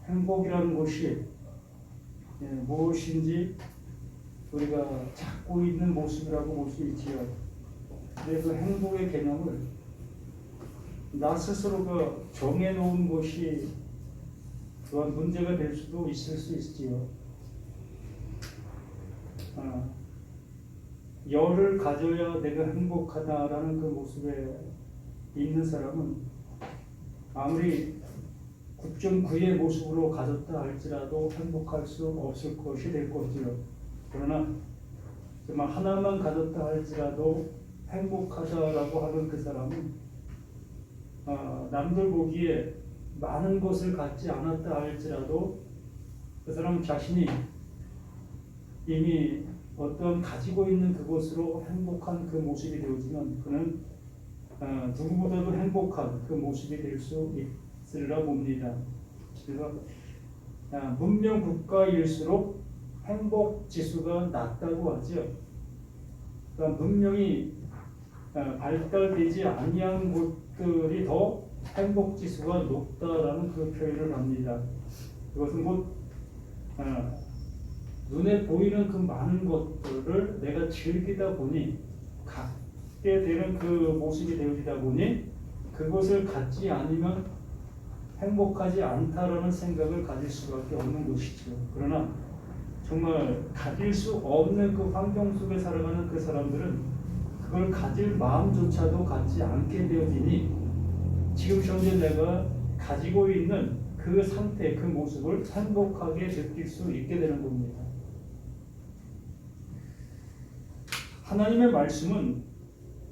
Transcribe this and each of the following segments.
행복이라는 것이 무엇인지 우리가 찾고 있는 모습이라고 볼 수 있지요. 그래서 행복의 개념을 나 스스로가 정해놓은 것이 또한 문제가 될 수도 있을 수 있지요. 열을 가져야 내가 행복하다라는 그 모습에 있는 사람은 아무리 9.9의 모습으로 가졌다 할지라도 행복할 수 없을 것이 될 것이요. 그러나 정말 하나만 가졌다 할지라도 행복하다라고 하는 그 사람은 남들 보기에 많은 것을 갖지 않았다 할지라도 그 사람 자신이 이미 어떤 가지고 있는 그것으로 행복한 그 모습이 되어지면 그는 누구보다도 행복한 그 모습이 될 수 있으리라 봅니다. 그래서 문명 국가일수록 행복 지수가 낮다고 하죠. 그러니까 문명이 발달되지 아니한 곳들이 더 행복 지수가 높다라는 그 표현을 합니다. 그것은 곧 눈에 보이는 그 많은 것들을 내가 즐기다 보니 갖게 되는 그 모습이 되어지다 보니 그것을 갖지 않으면 행복하지 않다라는 생각을 가질 수밖에 없는 것이죠. 그러나 정말 가질 수 없는 그 환경 속에 살아가는 그 사람들은 그걸 가질 마음조차도 갖지 않게 되어지니 지금 현재 내가 가지고 있는 그 상태, 그 모습을 행복하게 느낄 수 있게 되는 겁니다. 하나님의 말씀은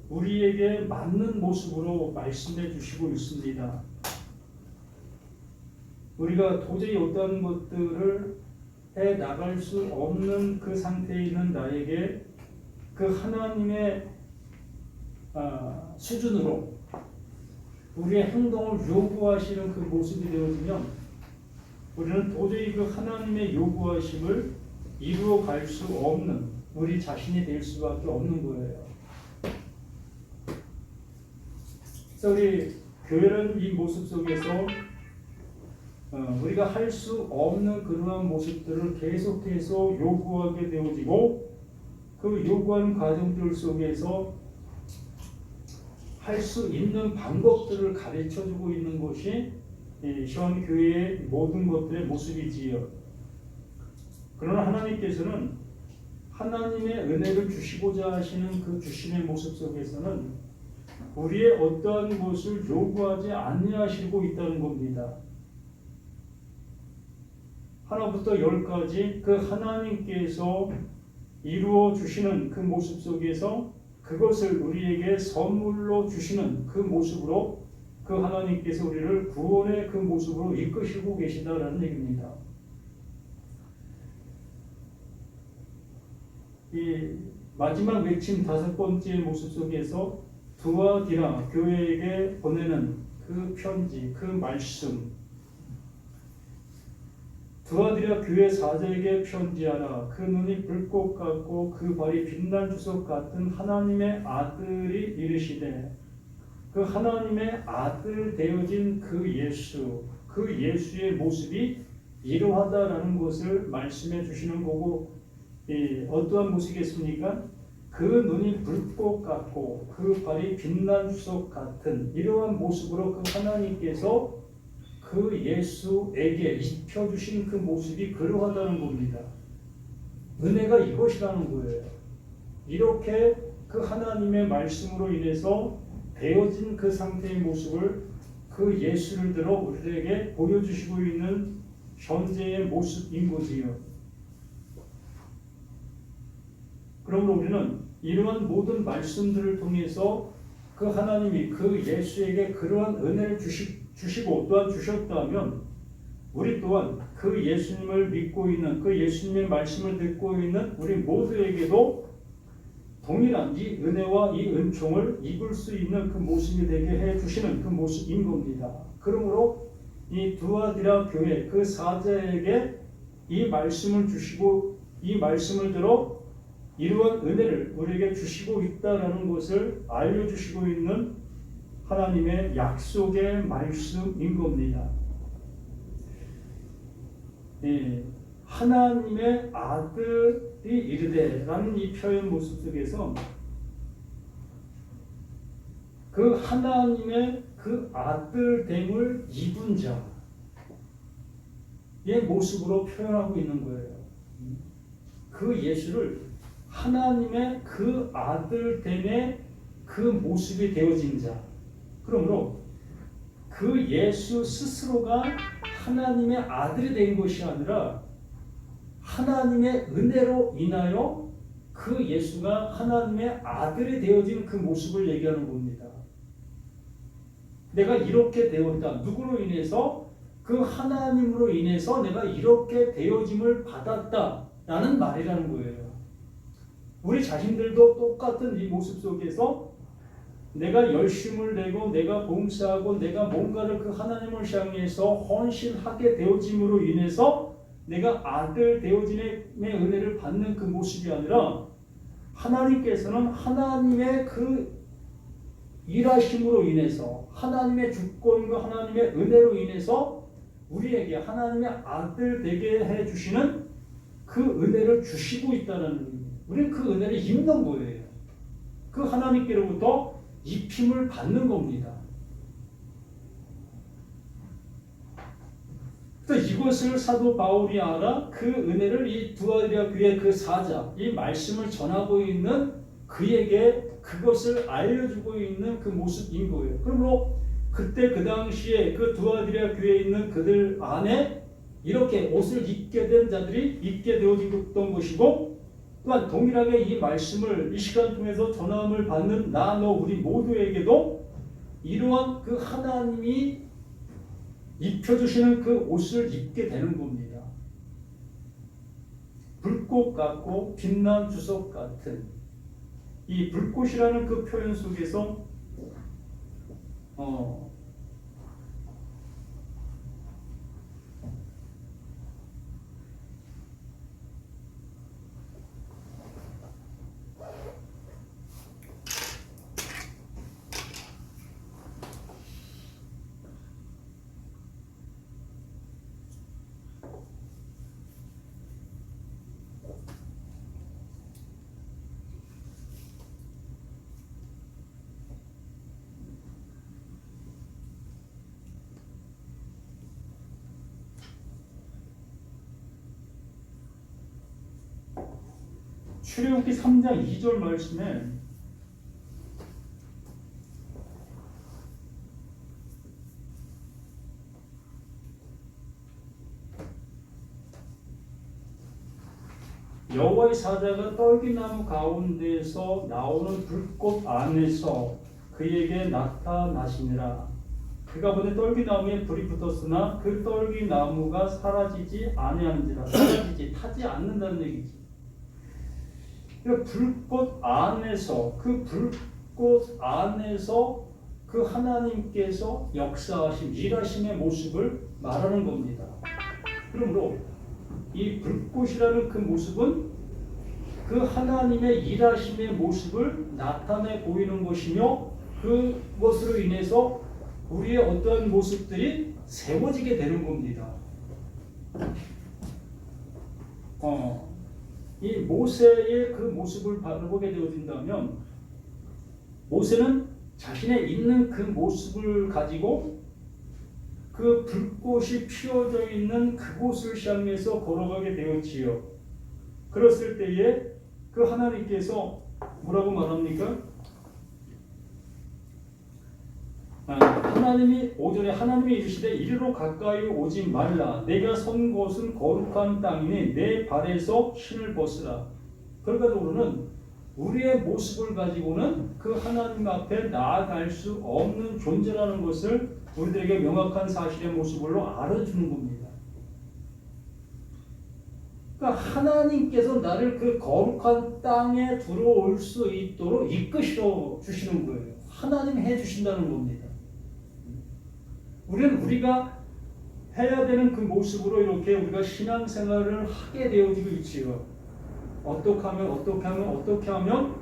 우리에게 맞는 모습으로 말씀해 주시고 있습니다. 우리가 도저히 어떠한 것들을 해 나갈 수 없는 그 상태에 있는 나에게 그 하나님의 수준으로 우리의 행동을 요구하시는 그 모습이 되어지면 우리는 도저히 그 하나님의 요구하심을 이루어 갈 수 없는 우리 자신이 될 수밖에 없는 거예요. 그래서 우리 교회는 이 모습 속에서 우리가 할 수 없는 그러한 모습들을 계속해서 요구하게 되어지고 그 요구하는 과정들 속에서 할 수 있는 방법들을 가르쳐주고 있는 것이 현 교회의 모든 것들의 모습이지요. 그러나 하나님께서는 하나님의 은혜를 주시고자 하시는 그 주심의 모습 속에서는 우리의 어떠한 것을 요구하지 아니하시고 있다는 겁니다. 하나부터 10까지 그 하나님께서 이루어 주시는 그 모습 속에서 그것을 우리에게 선물로 주시는 그 모습으로 그 하나님께서 우리를 구원의 그 모습으로 이끄시고 계시다라는 얘기입니다. 이 마지막 외침 5번째 모습 속에서 두아디라 교회에게 보내는 그 편지, 그 말씀, 두아디라 교회 사자에게 편지하라. 그 눈이 불꽃 같고 그 발이 빛난 주석 같은 하나님의 아들이 이르시되 그 하나님의 아들 되어진 그 예수, 그 예수의 모습이 이러하다라는 것을 말씀해 주시는 거고 어떠한 모습이겠습니까? 그 눈이 불꽃 같고 그 발이 빛난 주석 같은 이러한 모습으로 그 하나님께서 그 예수에게 입혀주신 그 모습이 그러하다는 겁니다. 은혜가 이것이라는 거예요. 이렇게 그 하나님의 말씀으로 인해서 되어진 그 상태의 모습을 그 예수를 들어 우리에게 보여주시고 있는 현재의 모습인 거지요. 그러므로 우리는 이러한 모든 말씀들을 통해서 그 하나님이 그 예수에게 그러한 은혜를 주시고 또한 주셨다면 우리 또한 그 예수님을 믿고 있는 그 예수님의 말씀을 듣고 있는 우리 모두에게도 동일한 이 은혜와 이 은총을 입을 수 있는 그 모습이 되게 해 주시는 그 모습인 겁니다. 그러므로 이 두아디라 교회 그 사자에게 이 말씀을 주시고 이 말씀을 들어 이러한 은혜를 우리에게 주시고 있다라는 것을 알려주시고 있는 하나님의 약속의 말씀인 겁니다. 하나님의 아들이 이르되라는 이 표현 모습 속에서 그 하나님의 그 아들됨을 입은 자의 모습으로 표현하고 있는 거예요. 그 예수를 하나님의 그 아들됨의 그 모습이 되어진 자. 그러므로 그 예수 스스로가 하나님의 아들이 된 것이 아니라 하나님의 은혜로 인하여 그 예수가 하나님의 아들이 되어진 그 모습을 얘기하는 겁니다. 내가 이렇게 되었다. 누구로 인해서? 그 하나님으로 인해서 내가 이렇게 되어짐을 받았다. 라는 말이라는 거예요. 우리 자신들도 똑같은 이 모습 속에서 내가 열심을 내고 내가 봉사하고 내가 뭔가를 그 하나님을 향해서 헌신하게 되어짐으로 인해서 내가 아들 되어짐의 은혜를 받는 그 모습이 아니라 하나님께서는 하나님의 그 일하심으로 인해서 하나님의 주권과 하나님의 은혜로 인해서 우리에게 하나님의 아들 되게 해주시는 그 은혜를 주시고 있다는, 우리는 그 은혜를 입는 거예요. 그 하나님께로부터 입힘을 받는 겁니다. 그래서 이것을 사도 바울이 알아 그 은혜를 이 두아디라 교회 그 사자, 이 말씀을 전하고 있는 그에게 그것을 알려주고 있는 그 모습인 거예요. 그러므로 그때 그 당시에 그 두아디라 교회에 있는 그들 안에 이렇게 옷을 입게 된 자들이 있게 되어졌던 것이고, 또한 동일하게 이 말씀을 이 시간 통해서 전함을 받는 나, 너, 우리 모두에게도 이러한 그 하나님이 입혀주시는 그 옷을 입게 되는 겁니다. 불꽃 같고 빛난 주석 같은 이 불꽃이라는 그 표현 속에서 출애굽기 3장 2절 말씀에 여호와의 사자가 떨기나무 가운데서 나오는 불꽃 안에서 그에게 나타나시니라. 그가 보니 떨기나무에 불이 붙었으나 그 떨기나무가 사라지지 아니하는지라. 사라지지, 타지 않는다는 얘기지. 불꽃 안에서, 그 불꽃 안에서 그 하나님께서 역사하신 일하심의 모습을 말하는 겁니다. 그러므로 이 불꽃이라는 그 모습은 그 하나님의 일하심의 모습을 나타내 보이는 것이며, 그것으로 인해서 우리의 어떠한 모습들이 세워지게 되는 겁니다. 이 모세의 그 모습을 바라보게 되어진다면, 모세는 자신의 있는 그 모습을 가지고 그 불꽃이 피어져 있는 그곳을 향해서 걸어가게 되었지요. 그랬을 때에 그 하나님께서 뭐라고 말합니까? 하나님이 5절에 하나님이 이르시되 이리로 가까이 오지 말라. 내가 선 곳은 거룩한 땅이니 내 발에서 신을 벗으라. 결과적으로는 우리의 모습을 가지고는 그 하나님 앞에 나아갈 수 없는 존재라는 것을 우리들에게 명확한 사실의 모습으로 알아주는 겁니다. 그러니까 하나님께서 나를 그 거룩한 땅에 들어올 수 있도록 이끄셔 주시는 거예요. 하나님이 해주신다는 겁니다. 우리는 우리가 해야 되는 그 모습으로 이렇게 우리가 신앙생활을 하게 되어지고 있지요. 어떻게 하면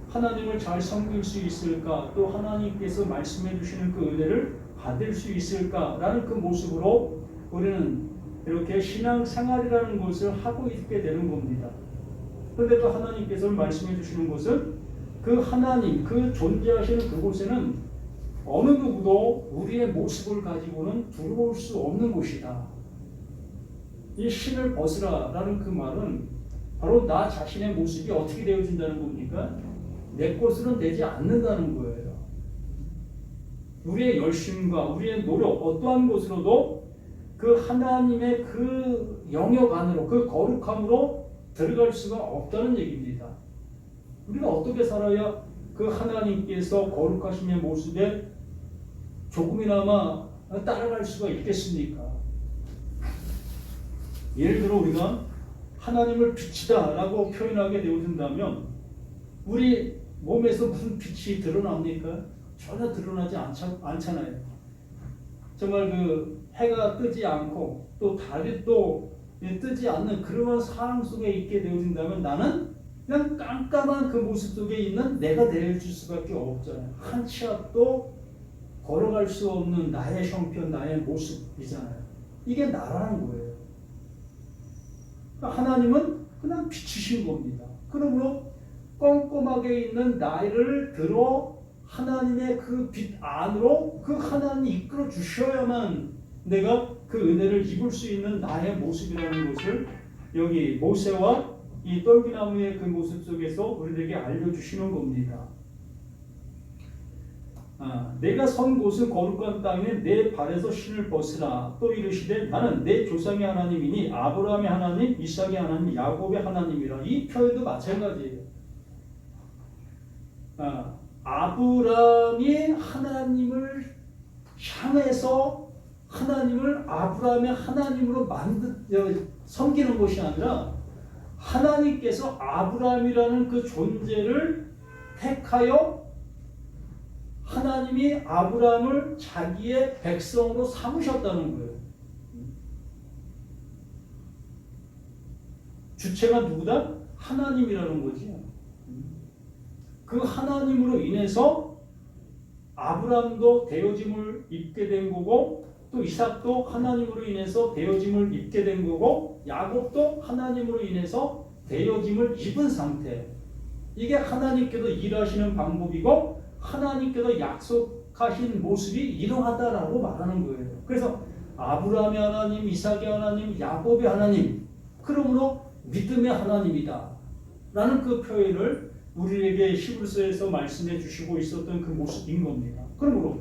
하나님을 잘 섬길 수 있을까? 또 하나님께서 말씀해 주시는 그 은혜를 받을 수 있을까라는 그 모습으로 우리는 이렇게 신앙생활이라는 것을 하고 있게 되는 겁니다. 그런데 또 하나님께서 말씀해 주시는 것은 그 하나님, 그 존재하시는 그곳에는 어느 누구도 우리의 모습을 가지고는 들어올 수 없는 곳이다. 이 신을 벗으라라는 그 말은 바로 나 자신의 모습이 어떻게 되어진다는 겁니까? 내 것으로는 되지 않는다는 거예요. 우리의 열심과 우리의 노력 어떠한 것으로도 그 하나님의 그 영역 안으로 그 거룩함으로 들어갈 수가 없다는 얘기입니다. 우리가 어떻게 살아야 그 하나님께서 거룩하심의 모습에 조금이나마 따라갈 수가 있겠습니까? 예를 들어 우리가 하나님을 빛이다 라고 표현하게 되어진다면 우리 몸에서 무슨 빛이 드러납니까? 전혀 드러나지 않잖아요. 정말 그 해가 뜨지 않고 또 달이 또 뜨지 않는 그런 상황 속에 있게 되어진다면 나는 그냥 깜깜한 그 모습 속에 있는 내가 되어줄 수밖에 없잖아요. 한 치 앞도 걸어갈 수 없는 나의 형편, 나의 모습이잖아요. 이게 나라는 거예요. 하나님은 그냥 빛이신 겁니다. 그러므로 꼼꼼하게 있는 나를 들어 하나님의 그 빛 안으로 그 하나님이 이끌어 주셔야만 내가 그 은혜를 입을 수 있는 나의 모습이라는 것을 여기 모세와 이 떨기나무의 그 모습 속에서 우리들에게 알려주시는 겁니다. 내가 선 곳은 거룩한 땅에 내 발에서 신을 벗으라. 또 이르시되 나는 내 조상의 하나님이니 아브라함의 하나님, 이삭의 하나님, 야곱의 하나님이라. 이 표현도 마찬가지예요. 아브라함이 하나님을 향해서 하나님을 아브라함의 하나님으로 섬기는 것이 아니라 하나님께서 아브라함이라는 그 존재를 택하여 하나님이 아브라함을 자기의 백성으로 삼으셨다는 거예요. 주체가 누구다? 하나님이라는 거지. 그 하나님으로 인해서 아브라함도 되어짐을 입게 된 거고 또 이삭도 하나님으로 인해서 되어짐을 입게 된 거고 야곱도 하나님으로 인해서 되어짐을 입은 상태. 이게 하나님께서 일하시는 방법이고 하나님께서 약속하신 모습이 이러하다라고 말하는 거예요. 그래서 아브라함의 하나님, 이삭의 하나님, 야곱의 하나님, 그러므로 믿음의 하나님이다 라는 그 표현을 우리에게 히브리서에서 말씀해 주시고 있었던 그 모습인 겁니다. 그러므로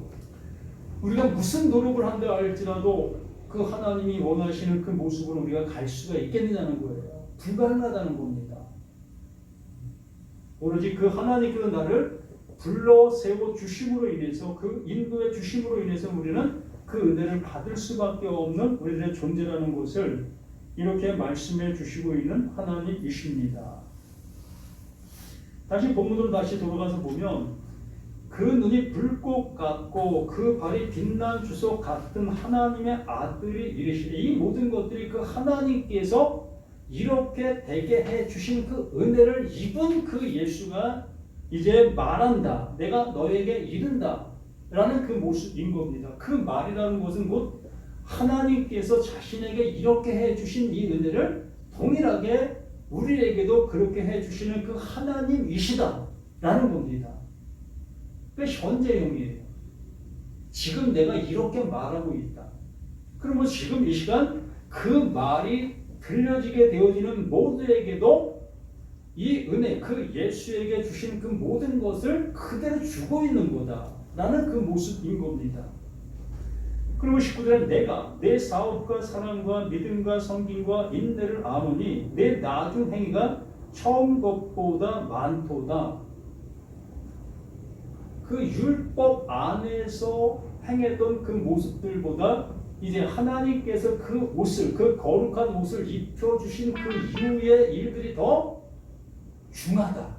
우리가 무슨 노력을 한다 할지라도 그 하나님이 원하시는 그 모습으로 우리가 갈 수가 있겠느냐는 거예요. 불가능하다는 겁니다. 오로지 그 하나님께서 나를 불러 세워 주심으로 인해서 그 인도해 주심으로 인해서 우리는 그 은혜를 받을 수밖에 없는 우리들의 존재라는 것을 이렇게 말씀해 주시고 있는 하나님이십니다. 다시 본문으로 다시 돌아가서 보면 그 눈이 불꽃 같고 그 발이 빛난 주석 같은 하나님의 아들이 이르시되 이 모든 것들이 그 하나님께서 이렇게 되게 해 주신 그 은혜를 입은 그 예수가 이제 말한다. 내가 너에게 이른다. 라는 그 모습인 겁니다. 그 말이라는 것은 곧 하나님께서 자신에게 이렇게 해 주신 이 은혜를 동일하게 우리에게도 그렇게 해 주시는 그 하나님이시다. 라는 겁니다. 그 현재형이에요. 지금 내가 이렇게 말하고 있다. 그러면 지금 이 시간 그 말이 들려지게 되어지는 모두에게도 이 은혜, 그 예수에게 주신 그 모든 것을 그대로 주고 있는 거다 라는 그 모습인 겁니다. 그리고 19절에 내가 내 사업과 사랑과 믿음과 섬김과 인내를 아노니 내 나중 행위가 처음 것보다 많도다. 그 율법 안에서 행했던 그 모습들보다 이제 하나님께서 그 옷을, 그 거룩한 옷을 입혀주신 그 이후의 일들이 더 중하다,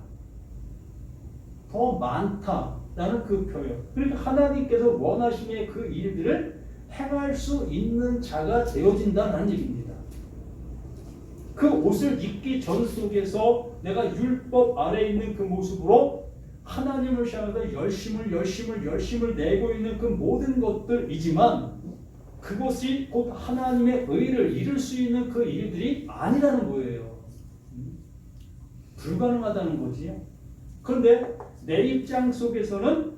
더 많다라는 그 표현. 그러니까 하나님께서 원하심의 그 일들을 행할 수 있는 자가 되어진다는 얘기입니다. 그 옷을 입기 전 속에서 내가 율법 아래에 있는 그 모습으로 하나님을 향해서 열심을 내고 있는 그 모든 것들이지만 그것이 곧 하나님의 의를 이룰 수 있는 그 일들이 아니라는 거예요. 불가능하다는 거지요. 그런데 내 입장 속에서는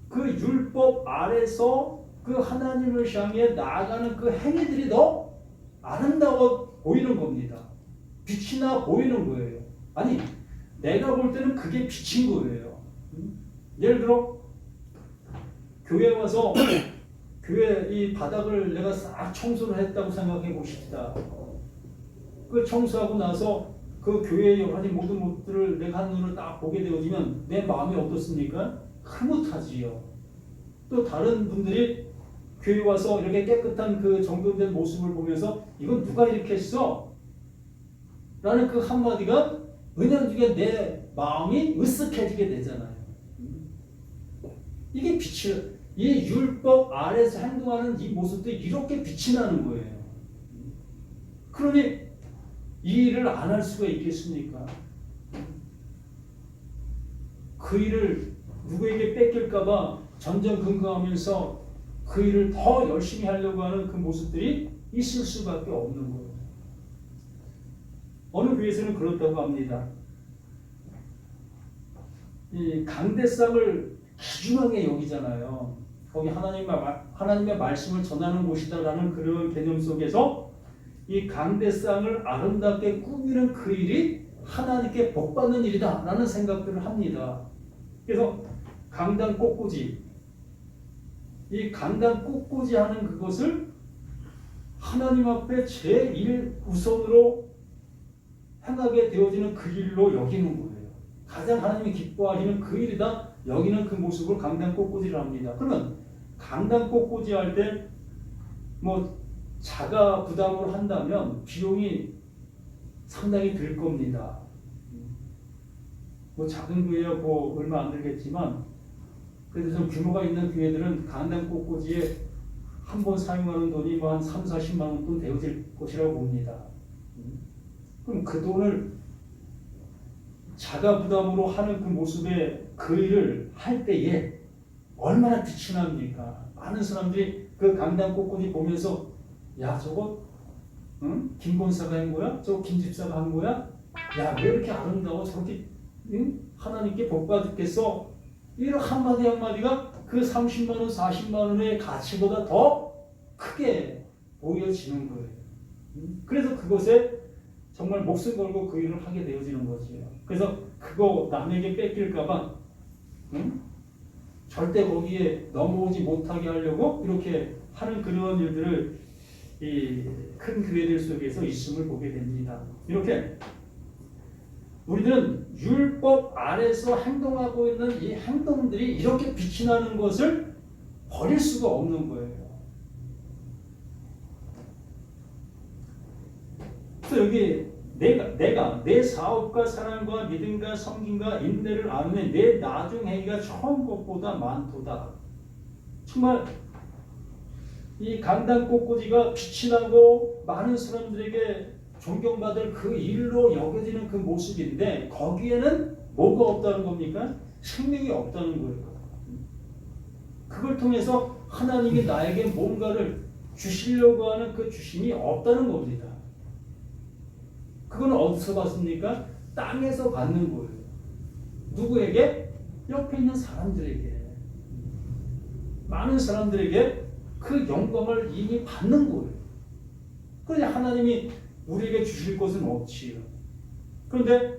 그 율법 아래서 그 하나님을 향해 나아가는 그 행위들이 더 아름다워 보이는 겁니다. 빛이 나 보이는 거예요. 아니, 내가 볼 때는 그게 빛인 거예요. 예를 들어 교회 와서 교회 이 바닥을 내가 싹 청소를 했다고 생각해 보십시다. 그 청소하고 나서 그 교회의 여러 가지 모든 것들을 내가 한눈으로 딱 보게 되어지면 내 마음이 어떻습니까? 흐뭇하지요. 또 다른 분들이 교회 와서 이렇게 깨끗한 그 정돈된 모습을 보면서 이건 누가 이렇게 했어? 라는 그 한마디가 은연중에 내 마음이 으쓱해지게 되잖아요. 이게 빛이, 이 율법 아래서 행동하는 이 모습들이 이렇게 빛이 나는 거예요. 그러니 이 일을 안 할 수가 있겠습니까? 그 일을 누구에게 뺏길까봐 전전긍긍하면서 그 일을 더 열심히 하려고 하는 그 모습들이 있을 수밖에 없는 거예요. 어느 교회에서는 그렇다고 합니다. 이 강대상을 귀중하게 여기잖아요. 거기 하나님의 말씀을 전하는 곳이다라는 그런 개념 속에서 이 강대상을 아름답게 꾸미는 그 일이 하나님께 복받는 일이다라는 생각들을 합니다. 그래서 강단 꽃꽂이, 이 강단 꽃꽂이 하는 그것을 하나님 앞에 제일 우선으로 행하게 되어지는 그 일로 여기는 거예요. 가장 하나님이 기뻐하시는 그 일이다 여기는 그 모습을 강단 꽃꽂이를 합니다. 그러면 강단 꽃꽂이 할 때 뭐 자가 부담으로 한다면 비용이 상당히 들 겁니다. 뭐 작은 교회야 뭐 얼마 안 들겠지만 그래도 좀 규모가 있는 교회들은 강단 꽃꽂이에 한 번 사용하는 돈이 뭐 한 3, 40만 원 돈 되어질 것이라고 봅니다. 그럼 그 돈을 자가 부담으로 하는 그 모습의 그 일을 할 때에 얼마나 빛이 납니까? 많은 사람들이 그 강단 꽃꽂이 보면서 야 저거 응? 김 권사가 한 거야? 저거 김 집사가 한 거야? 야 왜 이렇게 아름다워? 저렇게 응? 하나님께 복 받겠어? 이런 한마디 한마디가 그 30만 원, 40만 원의 가치보다 더 크게 보여지는 거예요. 그래서 그것에 정말 목숨 걸고 그 일을 하게 되어지는 거지요. 그래서 그거 남에게 뺏길까봐 응? 절대 거기에 넘어오지 못하게 하려고 이렇게 하는 그런 일들을 이 큰 교회들 속에서 있음을 보게 됩니다. 이렇게 우리는 율법 아래서 행동하고 있는 이 행동들이 이렇게 빛이 나는 것을 버릴 수가 없는 거예요. 그래서 여기 내가 내 사업과 사랑과 믿음과 섬김과 인내를 나누면 내 나중 행위가 처음 것보다 많도다. 정말 이 강단 꽃꽂이가 빛이 나고 많은 사람들에게 존경받을 그 일로 여겨지는 그 모습인데 거기에는 뭐가 없다는 겁니까? 생명이 없다는 거예요. 그걸 통해서 하나님이 나에게 뭔가를 주시려고 하는 그 주심이 없다는 겁니다. 그건 어디서 받습니까? 땅에서 받는 거예요. 누구에게? 옆에 있는 사람들에게. 많은 사람들에게 그 영광을 이미 받는 거예요. 그런데 하나님이 우리에게 주실 것은 없지요. 그런데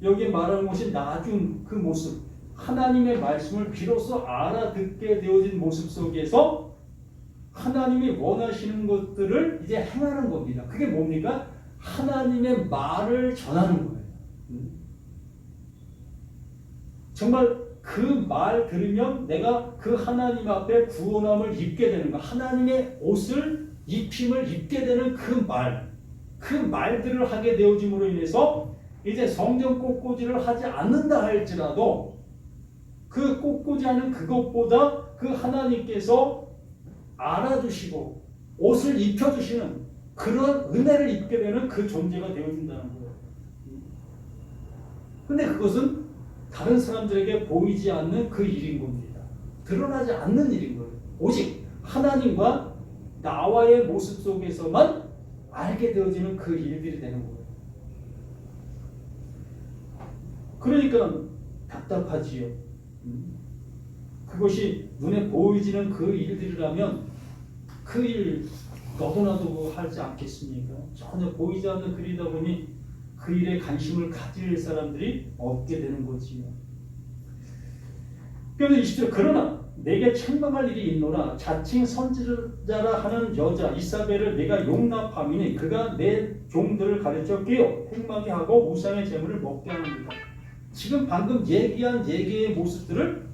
여기 말하는 것이 나중 그 모습, 하나님의 말씀을 비로소 알아듣게 되어진 모습 속에서 하나님이 원하시는 것들을 이제 행하는 겁니다. 그게 뭡니까? 하나님의 말을 전하는 거예요. 정말 그 말 들으면 내가 그 하나님 앞에 구원함을 입게 되는 거, 하나님의 옷을 입힘을 입게 되는 그 말들을 하게 되어짐으로 인해서 이제 성전 꽃꽂이를 하지 않는다 할지라도 그 꽃꽂이하는 그것보다 그 하나님께서 알아주시고 옷을 입혀주시는 그런 은혜를 입게 되는 그 존재가 되어준다는 거예요. 근데 그것은 다른 사람들에게 보이지 않는 그 일인 겁니다. 드러나지 않는 일인 거예요. 오직 하나님과 나와의 모습 속에서만 알게 되어지는 그 일들이 되는 거예요. 그러니까 답답하지요. 그것이 눈에 보이지는 그 일들이라면 그 일 너도 나도 하지 않겠습니까? 전혀 보이지 않는 글이다 보니 그 일에 관심을 가질 사람들이 없게 되는 거지요. 그래서 20절 그러나 내게 책망할 일이 있노라 자칭 선지자라 하는 여자 이사벨을 내가 용납함이니 그가 내 종들을 가르쳐 깨어 행하게 하고 우상의 재물을 먹게 합니다. 지금 방금 얘기한 얘기의 모습들을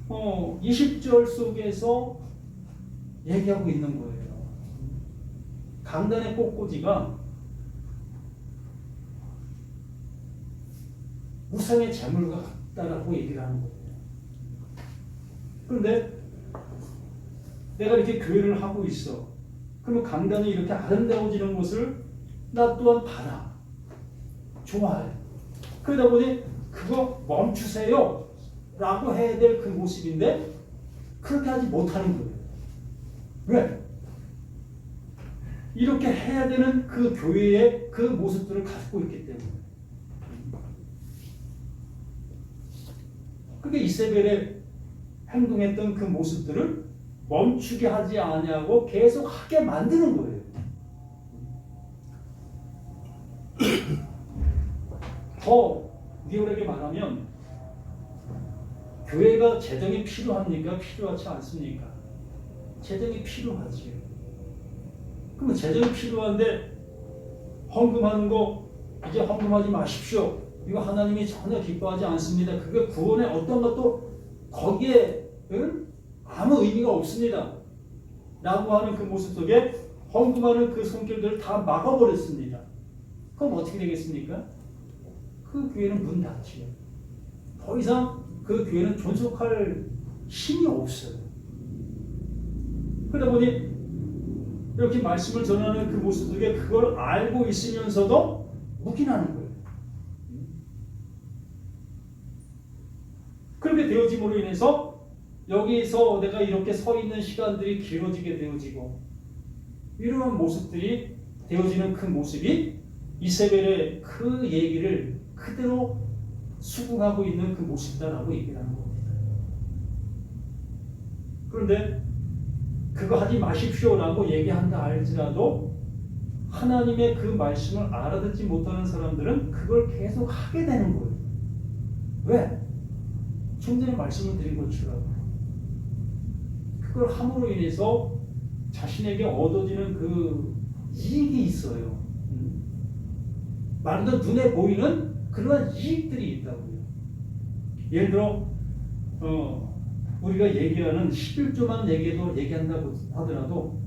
20절 속에서 얘기하고 있는 거예요. 강단의 꽃꽂이가 우상의 재물과 같다라고 얘기를 하는 거예요. 그런데 내가 이렇게 교회를 하고 있어. 그러면 강단이 이렇게 아름다워지는 것을 나 또한 봐라. 좋아해. 그러다 보니 그거 멈추세요 라고 해야 될 그 모습인데 그렇게 하지 못하는 거예요. 왜? 이렇게 해야 되는 그 교회의 그 모습들을 가지고 있기 때문에. 그게 이세벨의 행동했던 그 모습들을 멈추게 하지 아니하고 계속 하게 만드는 거예요. 더 리얼하게 말하면 교회가 재정이 필요합니까? 필요하지 않습니까? 재정이 필요하지요. 그러면 재정이 필요한데 헌금하는 거 이제 헌금하지 마십시오. 이거 하나님이 전혀 기뻐하지 않습니다. 그게 구원의 어떤 것도 거기에 아무 의미가 없습니다. 라고 하는 그 모습 속에 헌금하는 그 손길들을 다 막아버렸습니다. 그럼 어떻게 되겠습니까? 그 교회는 문 닫지요. 더 이상 그 교회는 존속할 힘이 없어요. 그러다 보니 이렇게 말씀을 전하는 그 모습 속에 그걸 알고 있으면서도 묵인하는 거예요. 그렇게 되어짐으로 인해서 여기서 내가 이렇게 서 있는 시간들이 길어지게 되어지고 이러한 모습들이 되어지는 그 모습이 이세벨의 그 얘기를 그대로 수긍하고 있는 그 모습이다라고 얘기를 하는 겁니다. 그런데 그거 하지 마십시오라고 얘기한다 할지라도 하나님의 그 말씀을 알아듣지 못하는 사람들은 그걸 계속 하게 되는 거예요. 왜? 좀 전에 말씀을 드린 것처럼 그걸 함으로 인해서 자신에게 얻어지는 그 이익이 있어요. 말도 눈에 보이는 그러한 이익들이 있다고요. 예를 들어 우리가 얘기하는 11조만 얘기한다고 하더라도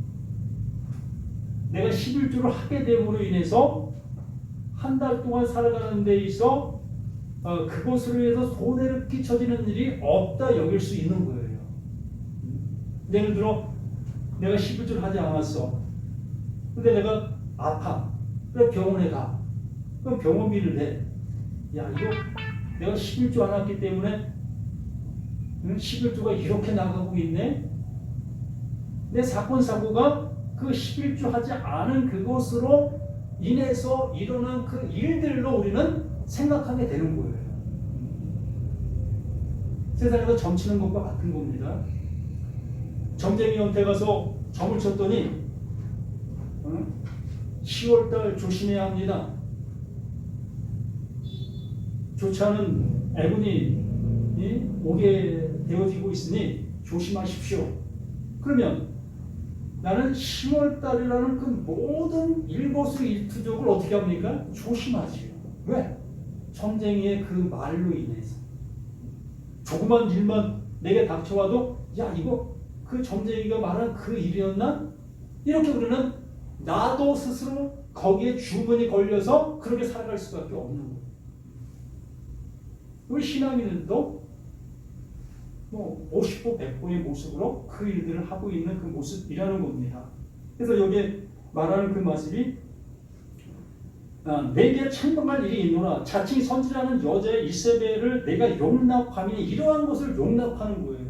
내가 11조를 하게 됨으로 인해서 한 달 동안 살아가는 데 있어 그것으로 인해서 손해를 끼쳐지는 일이 없다 여길 수 있는 거예요. 예를 들어 내가 11조를 하지 않았어. 근데 내가 아파. 그래 병원에 가. 그럼 병원비를 내. 야 이거 내가 11조 안 왔기 때문에 11조가 이렇게 나가고 있네. 내 사건 사고가 그 11조 하지 않은 그것으로 인해서 일어난 그 일들로 우리는 생각하게 되는 거예요. 세상에서 점치는 것과 같은 겁니다. 점쟁이한테 가서 점을 쳤더니 10월달 조심해야 합니다. 좋지 않은 애군이 오게 되어지고 있으니 조심하십시오. 그러면 나는 10월달이라는 그 모든 일거수일투족을 어떻게 합니까? 조심하지요. 왜? 점쟁이의 그 말로 인해서 조그만 일만 내게 닥쳐와도 야 이거 그 점쟁이가 말한 그 일이었나? 이렇게 우리는 나도 스스로 거기에 주문이 걸려서 그렇게 살아갈 수밖에 없는 거예요. 우리 신앙인들도 50보 100보의 모습으로 그 일들을 하고 있는 그 모습이라는 겁니다. 그래서 여기에 말하는 그 모습이 내게 책망할 일이 있노라 자칭 선지라는 여자의 이세벨을 내가 용납함이니 이러한 것을 용납하는 거예요.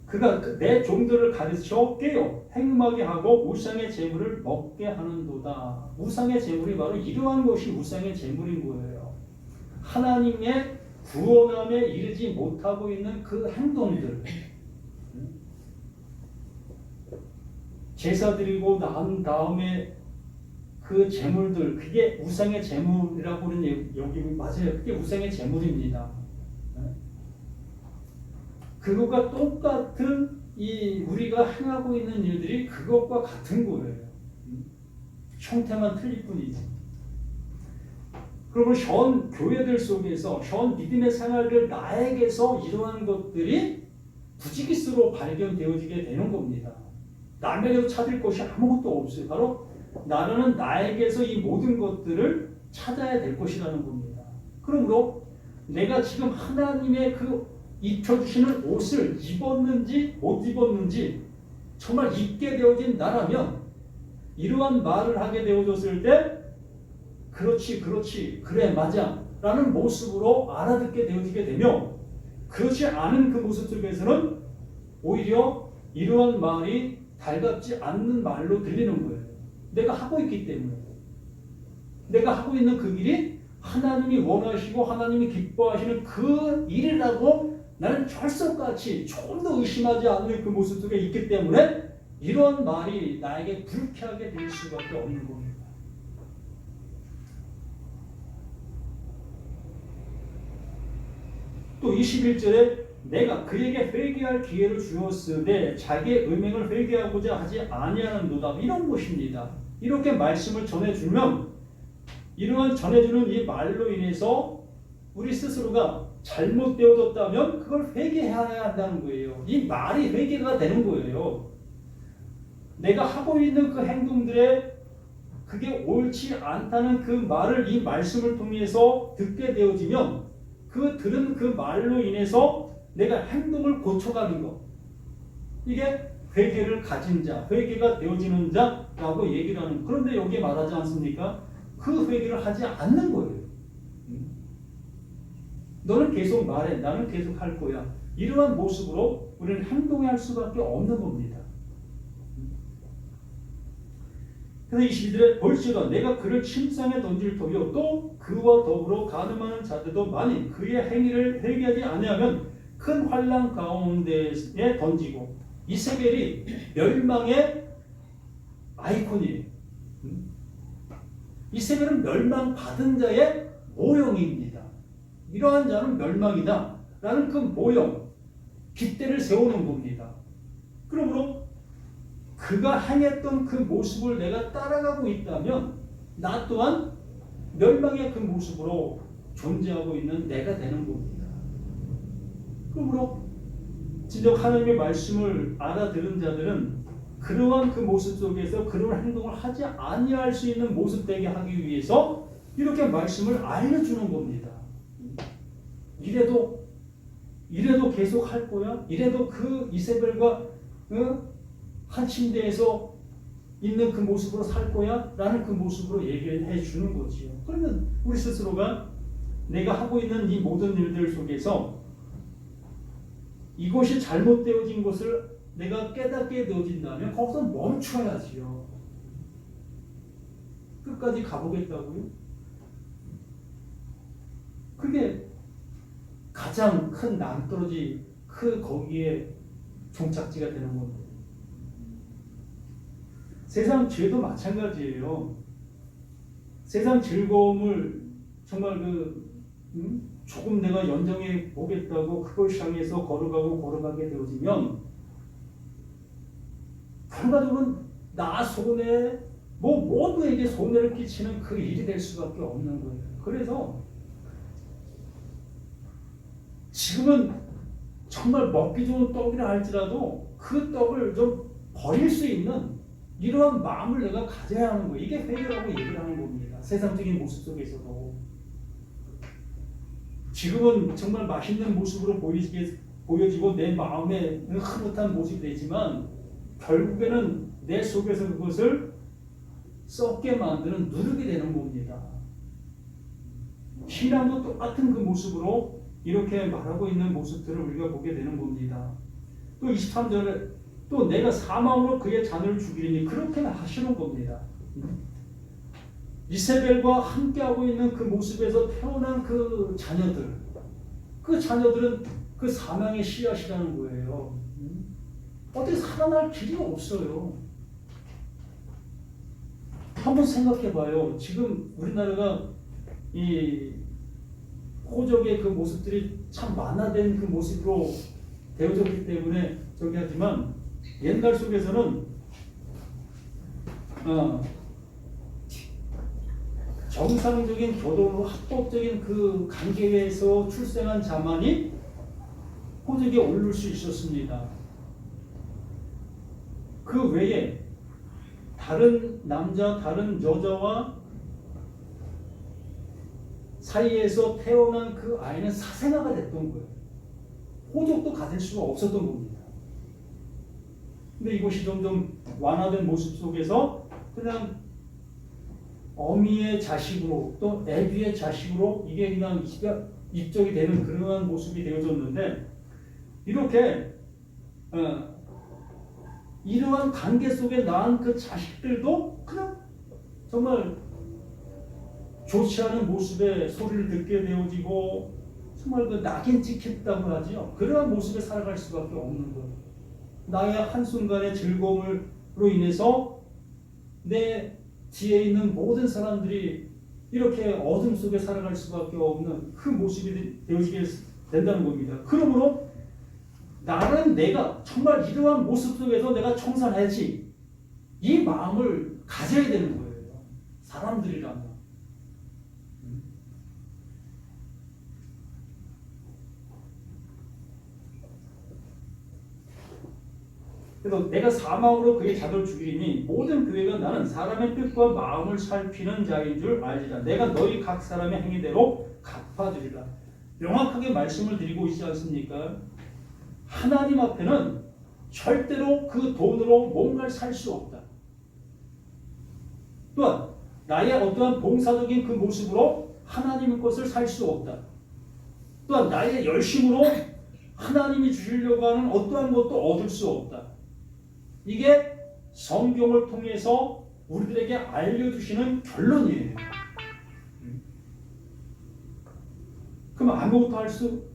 그가 내 종들을 가르쳐 깨어 행음하게 하고 우상의 재물을 먹게 하는도다. 우상의 재물이 바로 이러한 것이 우상의 재물인 거예요. 하나님의 구원함에 이르지 못하고 있는 그 행동들, 제사 드리고 난 다음에 그 재물들, 그게 우상의 재물이라고 하는 여기 맞아요. 그게 우상의 재물입니다. 그것과 똑같은 이 우리가 행하고 있는 일들이 그것과 같은 거예요. 형태만 틀릴 뿐이지. 그러면 현 교회들 속에서 현 믿음의 생활들 나에게서 이러한 것들이 부지기수로 발견되어지게 되는 겁니다. 남에게도 찾을 것이 아무것도 없어요. 바로 나는 나에게서 이 모든 것들을 찾아야 될 것이라는 겁니다. 그러므로 내가 지금 하나님의 그 입혀주시는 옷을 입었는지 못 입었는지 정말 입게 되어진 나라면 이러한 말을 하게 되어졌을 때 그렇지 그래 맞아 라는 모습으로 알아듣게 되어지게 되며, 그렇지 않은 그 모습 속에서는 오히려 이러한 말이 달갑지 않는 말로 들리는 거예요. 내가 하고 있기 때문에. 내가 하고 있는 그 일이 하나님이 원하시고 하나님이 기뻐하시는 그 일이라고 나는 철석같이 조금 더 의심하지 않는 그 모습 속에 있기 때문에 이런 말이 나에게 불쾌하게 될 수밖에 없는 겁니다. 또 21절에 내가 그에게 회개할 기회를 주었으되 자기의 음행을 회개하고자 하지 아니하는도다, 이런 것입니다. 이렇게 말씀을 전해주면 이러한 전해주는 이 말로 인해서 우리 스스로가 잘못되어졌다면 그걸 회개해야 한다는 거예요. 이 말이 회개가 되는 거예요. 내가 하고 있는 그 행동들에 그게 옳지 않다는 그 말을 이 말씀을 통해서 듣게 되어지면 그 들은 그 말로 인해서 내가 행동을 고쳐가는 것, 이게 회개를 가진 자, 회개가 되어지는 자라고 얘기를 하는. 그런데 여기에 말하지 않습니까? 그 회개를 하지 않는 거예요. 너는 계속 말해, 나는 계속 할 거야. 이러한 모습으로 우리는 행동할 수밖에 없는 겁니다. 그래서 22절에 볼지어다 내가 그를 침상에 던질 터이요 또 그와 더불어 간음하는 자들도 만일 그의 행위를 회개하지 아니하면 큰 환난 가운데에 던지고. 이세벨이 멸망의 아이콘이에요. 이세벨은 멸망받은 자의 모형입니다. 이러한 자는 멸망이다 라는 그 모형, 깃대를 세우는 겁니다. 그러므로 그가 행했던 그 모습을 내가 따라가고 있다면 나 또한 멸망의 그 모습으로 존재하고 있는 내가 되는 겁니다. 그러므로 진정 하나님의 말씀을 알아들은 자들은 그러한 그 모습 속에서 그런 행동을 하지 아니할 수 있는 모습 되게 하기 위해서 이렇게 말씀을 알려주는 겁니다. 이래도 계속 할 거야? 이래도 그 이세벨과 한 침대에서 있는 그 모습으로 살 거야? 라는 그 모습으로 얘기를 해주는 거지요. 그러면 우리 스스로가 내가 하고 있는 이 모든 일들 속에서 이것이 잘못되어진 것을 내가 깨닫게 되어진다면 거기서 멈춰야지요. 끝까지 가보겠다고요? 그게 가장 큰 낭떠러지, 거기에 종착지가 되는 겁니다. 세상 죄도 마찬가지예요. 세상 즐거움을 정말 조금 내가 연정해 보겠다고 그걸 향해서 걸어가게 되어지면 결과적으로는 나 손해, 모두에게 손해를 끼치는 그 일이 될 수밖에 없는 거예요. 그래서 지금은 정말 먹기 좋은 떡이라 할지라도 그 떡을 좀 버릴 수 있는 이러한 마음을 내가 가져야 하는 거예요. 이게 회개라고 얘기를 하는 겁니다. 세상적인 모습 속에서도. 지금은 정말 맛있는 모습으로 보여지고 내 마음에 흐뭇한 모습이 되지만 결국에는 내 속에서 그것을 썩게 만드는 누룩이 되는 겁니다. 신앙도 똑같은 그 모습으로 이렇게 말하고 있는 모습들을 우리가 보게 되는 겁니다. 또 23절에 또 내가 사망으로 그의 자녀를 죽이리니 그렇게 하시는 겁니다. 이세벨과 함께하고 있는 그 모습에서 태어난 그 자녀들, 그 자녀들은 그 사망의 씨앗이라는 거예요. 어떻게 살아날 길이 없어요. 한번 생각해 봐요. 지금 우리나라가 이 호적의 그 모습들이 참 만화된 그 모습으로 되어졌기 때문에 저기 하지만 옛날 속에서는 정상적인 교도로 합법적인 그 관계에서 출생한 자만이 호적에 오를 수 있었습니다. 그 외에 다른 남자, 다른 여자와 사이에서 태어난 그 아이는 사생아가 됐던 거예요. 호적도 가질 수가 없었던 겁니다. 근데 이것이 점점 완화된 모습 속에서 그냥 어미의 자식으로 또 애비의 자식으로 이게 그냥 입적이 되는 그러한 모습이 되어졌는데 이렇게 이러한 관계 속에 낳은 그 자식들도 그냥 정말 좋지 않은 모습의 소리를 듣게 되어지고 정말 그 낙인 찍혔다고 하죠. 그러한 모습에 살아갈 수밖에 없는 거예요. 나의 한순간의 즐거움으로 인해서 내 뒤에 있는 모든 사람들이 이렇게 어둠 속에 살아갈 수밖에 없는 그 모습이 되어지게 된다는 겁니다. 그러므로 나는 내가 정말 이러한 모습 속에서 내가 청산해야지 이 마음을 가져야 되는 거예요. 사람들이라면. 그래서 내가 사망으로 그의 자녀를 죽이니 모든 교회가 나는 사람의 뜻과 마음을 살피는 자인 줄 알지라. 내가 너희 각 사람의 행위대로 갚아주리라. 명확하게 말씀을 드리고 있지 않습니까? 하나님 앞에는 절대로 그 돈으로 뭔가를 살 수 없다. 또한 나의 어떠한 봉사적인 그 모습으로 하나님의 것을 살 수 없다. 또한 나의 열심으로 하나님이 주시려고 하는 어떠한 것도 얻을 수 없다. 이게 성경을 통해서 우리들에게 알려주시는 결론이에요. 그럼 아무것도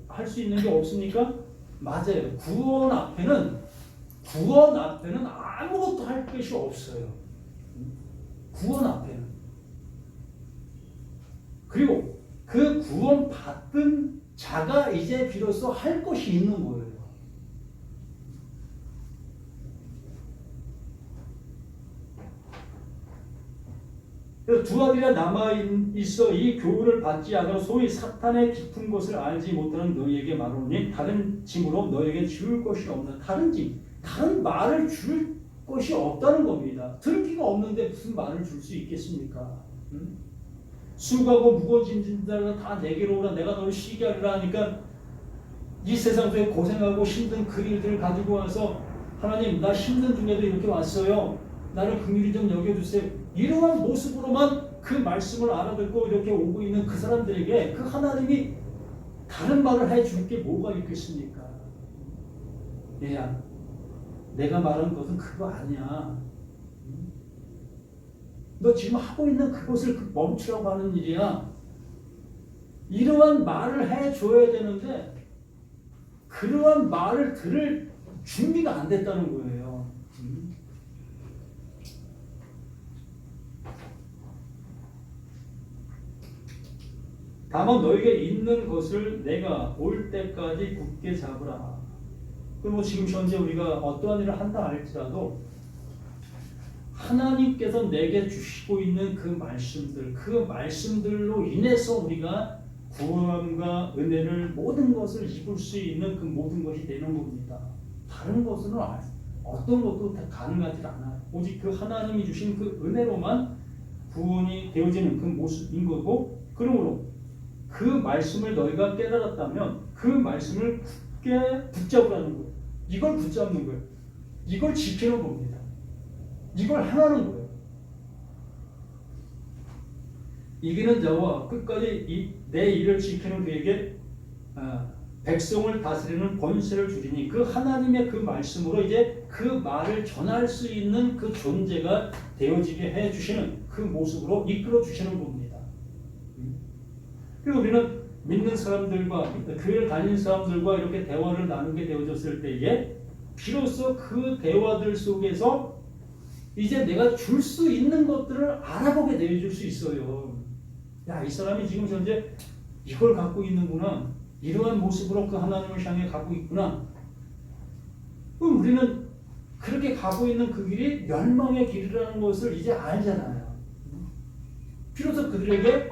할 수 있는 게 없습니까? 맞아요. 구원 앞에는 아무것도 할 것이 없어요. 구원 앞에는. 그리고 그 구원 받은 자가 이제 비로소 할 것이 있는 거예요. 그래서 두 아들이나 남아있어 이 교훈을 받지 않아 소위 사탄의 깊은 것을 알지 못하는 너희에게 말하노니 다른 짐으로 너희에게 줄 것이 없는 다른 짐, 다른 말을 줄 것이 없다는 겁니다. 들기가 없는데 무슨 말을 줄 수 있겠습니까? 수고하고 무거운 짐진 자가 다 내게로 오라 내가 너를 쉬게 하리라 하니까 이 세상 속에 고생하고 힘든 그 일들을 가지고 와서 하나님 나 힘든 중에도 이렇게 왔어요. 나를 긍휼히 좀 여겨주세요. 이러한 모습으로만 그 말씀을 알아듣고 이렇게 오고 있는 그 사람들에게 그 하나님이 다른 말을 해줄 게 뭐가 있겠습니까? 얘야, 내가 말하는 것은 그거 아니야. 너 지금 하고 있는 그것을 멈추라고 하는 일이야. 이러한 말을 해줘야 되는데 그러한 말을 들을 준비가 안 됐다는 거예요. 다만 너에게 있는 것을 내가 올 때까지 굳게 잡으라. 그리고 지금 현재 우리가 어떠한 일을 한다 할지라도 하나님께서 내게 주시고 있는 그 말씀들, 그 말씀들로 인해서 우리가 구원과 은혜를 모든 것을 입을 수 있는 그 모든 것이 되는 겁니다. 다른 것은 어떤 것도 다 가능하지 않아요. 오직 그 하나님이 주신 그 은혜로만 구원이 되어지는 그 모습인 거고, 그러므로 그 말씀을 너희가 깨달았다면 그 말씀을 굳게 붙잡으라는 거예요. 이걸 붙잡는 거예요. 이걸 지키는 겁니다. 이걸 행하는 거예요. 이기는 자와 끝까지 내 일을 지키는 그에게 백성을 다스리는 권세를 주리니 그 하나님의 그 말씀으로 이제 그 말을 전할 수 있는 그 존재가 되어지게 해주시는 그 모습으로 이끌어 주시는 겁니다. 그리고 우리는 믿는 사람들과 교회를 다니는 사람들과 이렇게 대화를 나누게 되어졌을 때에 비로소 그 대화들 속에서 이제 내가 줄 수 있는 것들을 알아보게 되어줄 수 있어요. 야, 이 사람이 지금 현재 이걸 갖고 있는구나. 이러한 모습으로 그 하나님을 향해 가고 있구나. 그럼 우리는 그렇게 가고 있는 그 길이 멸망의 길이라는 것을 이제 알잖아요. 비로소 그들에게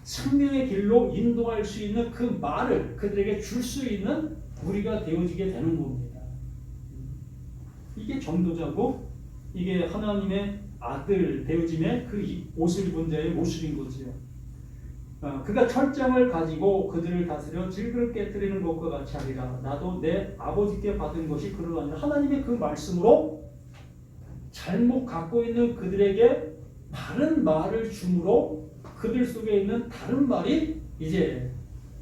생명의 길로 인도할 수 있는 그 말을 그들에게 줄 수 있는 우리가 되어지게 되는 겁니다. 이게 전도자고 이게 하나님의 아들 되어짐의 그 옷을 입은 자의 모습인 거지요. 그가 철장을 가지고 그들을 다스려 질그를 깨뜨리는 것과 같이 하리라. 나도 내 아버지께 받은 것이 그러하니라. 하나님의 그 말씀으로 잘못 갖고 있는 그들에게 다른 말을 주므로 그들 속에 있는 다른 말이 이제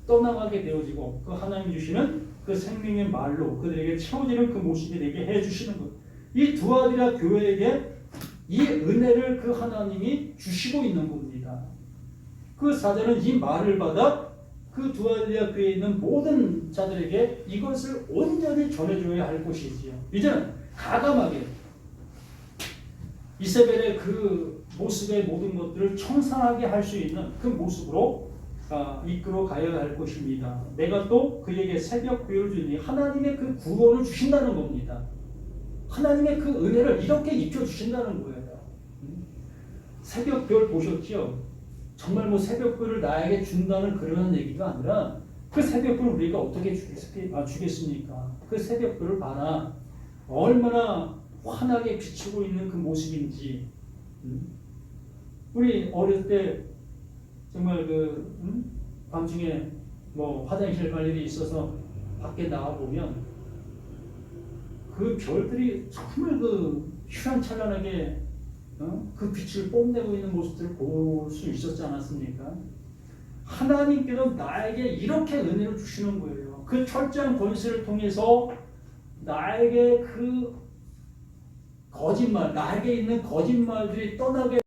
떠나가게 되어지고 그 하나님 주시는 그 생명의 말로 그들에게 채워지는 그 모습이 되게 해주시는 것. 이 두아디라 교회에게 이 은혜를 그 하나님이 주시고 있는 겁니다. 그 사자는 이 말을 받아 그 두아디라 교회에 있는 모든 자들에게 이것을 온전히 전해줘야 할 것이지요. 이제는 가감하게 이세벨의 그 모습의 모든 것들을 청산하게 할 수 있는 그 모습으로 이끌어 가야 할 것입니다. 내가 또 그에게 새벽 별을 주니 하나님의 그 구원을 주신다는 겁니다. 하나님의 그 은혜를 이렇게 입혀주신다는 거예요. 새벽 별 보셨죠? 정말 뭐 새벽 별을 나에게 준다는 그런 얘기가 아니라 그 새벽 별을 우리가 어떻게 주겠습니까? 그 새벽 별을 봐라. 얼마나 환하게 비추고 있는 그 모습인지. 우리 어릴 때 정말 밤중에 뭐 화장실 갈 일이 있어서 밖에 나와 보면 그 별들이 정말 그 휘황찬란하게 그 빛을 뽐내고 있는 모습들을 볼 수 있었지 않았습니까? 하나님께서 나에게 이렇게 은혜를 주시는 거예요. 그 철저한 권세를 통해서 나에게 그 거짓말, 나에게 있는 거짓말들이 떠나게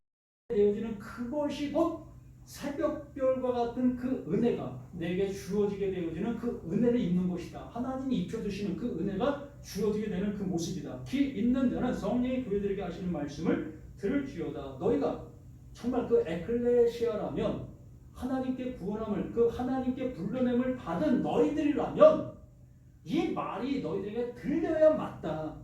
되어지는 그것이 곧 새벽별과 같은 그 은혜가 내게 주어지게 되어지는 그 은혜를 입는 것이다. 하나님이 입혀주시는 그 은혜가 주어지게 되는 그 모습이다. 귀 있는 자는 성령이 교회들에게 하시는 말씀을 들을지어다. 너희가 정말 그 에클레시아라면 하나님께 구원함을 그 하나님께 불러냄을 받은 너희들이라면 이 말이 너희들에게 들려야 맞다.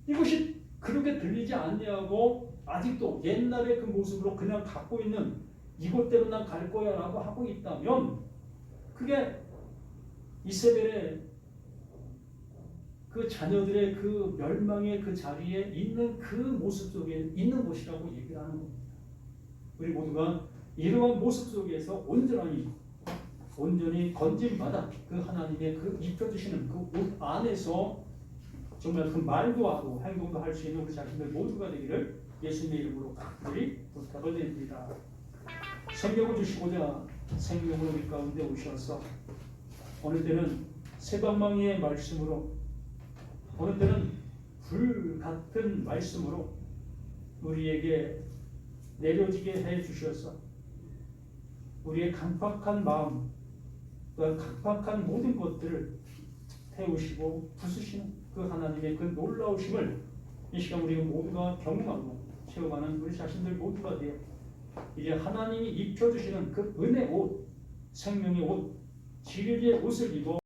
이것이 그렇게 들리지 않냐고 아직도 옛날의 그 모습으로 그냥 갖고 있는 이것 때문에 난 갈 거야 라고 하고 있다면 그게 이세벨의 그 자녀들의 그 멸망의 그 자리에 있는 그 모습 속에 있는 것이라고 얘기를 하는 겁니다. 우리 모두가 이러한 모습 속에서 온전히 건진받아 그 하나님의 그 입혀주시는 그 옷 안에서 정말 그 말도 하고 행동도 할 수 있는 우리 자신들 모두가 되기를 예수님의 이름으로 각별히 부탁을 드립니다. 성경을 주시고자 생명을 우리 가운데 오셔서 어느 때는 새방망이의 말씀으로 어느 때는 불 같은 말씀으로 우리에게 내려지게 해 주셔서 우리의 강팍한 마음 또한 강팍한 모든 것들을 태우시고 부수시는 그 하나님의 그 놀라우심을 이 시간 우리 모두가 경험하고 체험하는 우리 자신들 모두가 되어 이제 하나님이 입혀주시는 그 은혜 옷, 생명의 옷, 진리의 옷을 입어